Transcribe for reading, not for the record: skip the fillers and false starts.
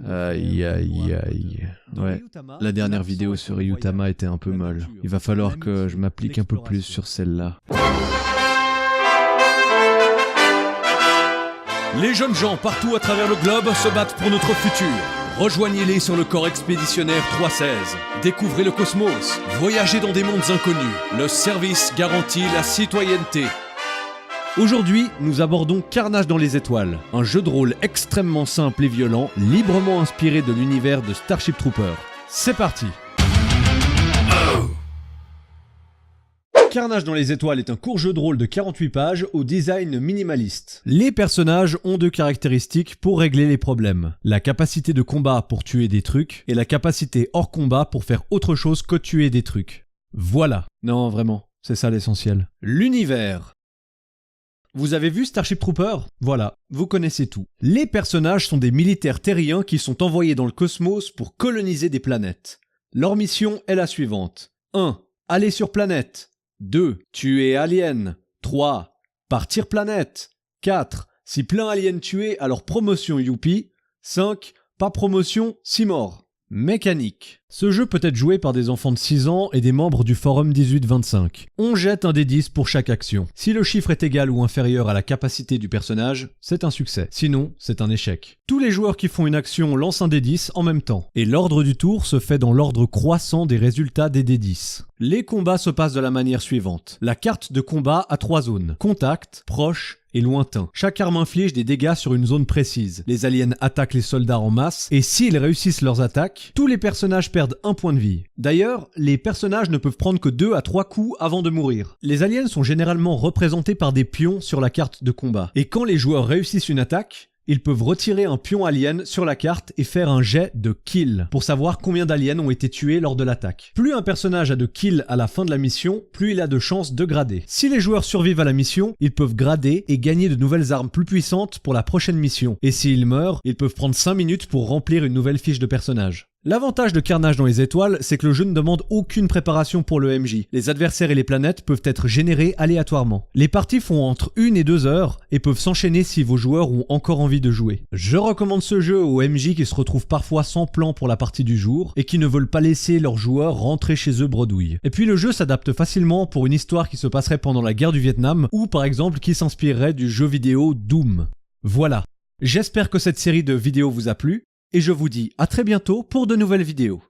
Aïe aïe aïe. Ouais, la dernière vidéo sur Ryutama était un peu molle. Il va falloir que je m'applique un peu plus sur celle-là. Les jeunes gens partout à travers le globe se battent pour notre futur. Rejoignez-les sur le corps expéditionnaire 316. Découvrez le cosmos. Voyagez dans des mondes inconnus. Le service garantit la citoyenneté. Aujourd'hui, nous abordons Carnage dans les étoiles, un jeu de rôle extrêmement simple et violent, librement inspiré de l'univers de Starship Troopers. C'est parti! Carnage dans les étoiles est un court jeu de rôle de 48 pages au design minimaliste. Les personnages ont deux caractéristiques pour régler les problèmes. La capacité de combat pour tuer des trucs et la capacité hors combat pour faire autre chose que tuer des trucs. Voilà. Non, vraiment, c'est ça l'essentiel. L'univers. Vous avez vu Starship Troopers? Voilà, vous connaissez tout. Les personnages sont des militaires terriens qui sont envoyés dans le cosmos pour coloniser des planètes. Leur mission est la suivante. 1. Aller sur planète. 2. Tuer aliens. 3. Partir planète. 4. Si plein aliens tués, alors promotion youpi. 5. Pas promotion, si mort. Mécanique. Ce jeu peut être joué par des enfants de 6 ans et des membres du forum 18-25. On jette un dé 10 pour chaque action. Si le chiffre est égal ou inférieur à la capacité du personnage, c'est un succès. Sinon, c'est un échec. Tous les joueurs qui font une action lancent un dé 10 en même temps. Et l'ordre du tour se fait dans l'ordre croissant des résultats des dés 10. Les combats se passent de la manière suivante. La carte de combat a 3 zones. Contact, proche et lointain. Chaque arme inflige des dégâts sur une zone précise. Les aliens attaquent les soldats en masse, et s'ils réussissent leurs attaques, tous les personnages perdent un point de vie. D'ailleurs, les personnages ne peuvent prendre que 2 à 3 coups avant de mourir. Les aliens sont généralement représentés par des pions sur la carte de combat. Et quand les joueurs réussissent une attaque, ils peuvent retirer un pion alien sur la carte et faire un jet de kill pour savoir combien d'aliens ont été tués lors de l'attaque. Plus un personnage a de kills à la fin de la mission, plus il a de chances de grader. Si les joueurs survivent à la mission, ils peuvent grader et gagner de nouvelles armes plus puissantes pour la prochaine mission. Et s'ils meurent, ils peuvent prendre 5 minutes pour remplir une nouvelle fiche de personnage. L'avantage de Carnage dans les étoiles, c'est que le jeu ne demande aucune préparation pour le MJ. Les adversaires et les planètes peuvent être générés aléatoirement. Les parties font entre 1 et 2 heures et peuvent s'enchaîner si vos joueurs ont encore envie de jouer. Je recommande ce jeu aux MJ qui se retrouvent parfois sans plan pour la partie du jour et qui ne veulent pas laisser leurs joueurs rentrer chez eux bredouille. Et puis le jeu s'adapte facilement pour une histoire qui se passerait pendant la guerre du Vietnam ou par exemple qui s'inspirerait du jeu vidéo Doom. Voilà. J'espère que cette série de vidéos vous a plu. Et je vous dis à très bientôt pour de nouvelles vidéos.